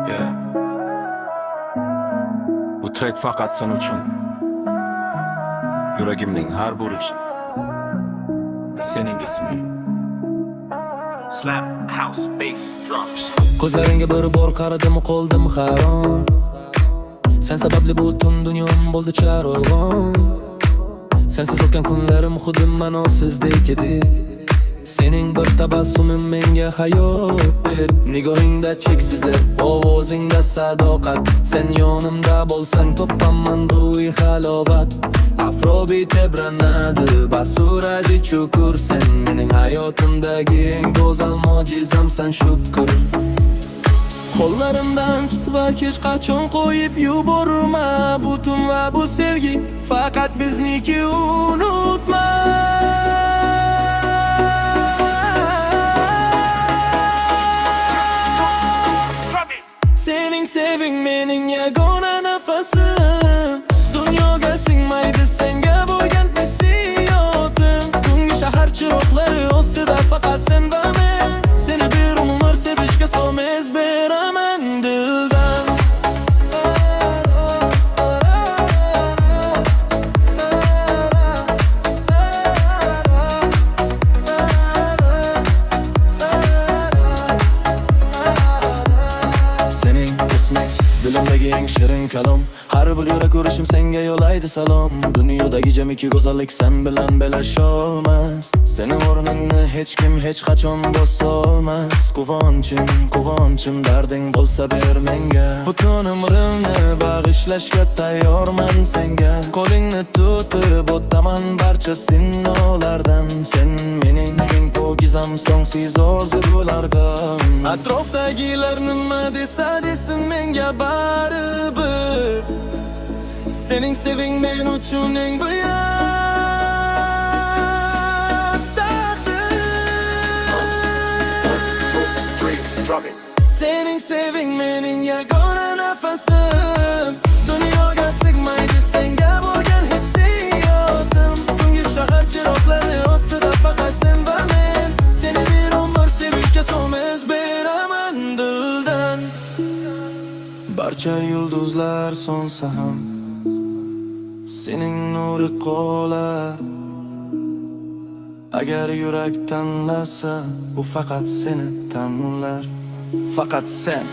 Yeah. Bu track fakat sen uchun. Yuragimning har burish sening isming. Slap house bass drums. Ko'zlaringga bir bor qaradim, qoldim hayron. Sen sababli butun dunyom bo'ldi charog'on. Sensiz o'tgan kunlarim xuddi ma'nosizdek edi. Sening bir tabassuming menga hayot ber. Nigohingda cheksizlik, ovozingda sadoqat. Sen yonimda bo'lsang topaman ruhiy halovat. Afrobeat tebranadi, basuraji chukur. Sen mening hayotimdagi eng go'zal mo'jizamsan, shukr. Qo'llarimdan tut va hech qachon qo'yib yuborma. Butun va bu sevgi faqat bizniki, unutma. Sening seving mening yagona nafasim. Dunyoga singmaydi senga bo'lgan hissiyotim. Tungi shahar chiroqlari ostida faqat sen va men. Seni bir umr sevishga so'z beraman dildan. Sening isming dilimdagi eng shirin kalom. Har bir yurak urishim senga yo'laydi salom. Dunyodagi jamiki go'zallik sen bilan belasholmas. Sening o'rningni hech kim hech qachon bosolmas. Quvonchim darding bo'lsa ber menga. Butun umrimni bag'ishlashga tayyorman senga. Qo'lingni tutib o'taman barcha sinovlardan. Sen mening eng po'kizam songsiz orzulardan. Atrofdagilar nima desa desin menga baribir. Sening seving men uchun eng buyuk taqdir. Sening seving mening yagona nafasim. Dunyoga sig'maydi senga bo'lgan hissiyotim. Tungi shahar chiroqlari ostida faqat sen va men. Seni bir umr sevishga so'z beraman dildan. Barcha yulduzlar so'nsa ham sening nuri qolar. Agar yurak tanlasa, u faqat seni tanlar. Faqat sen.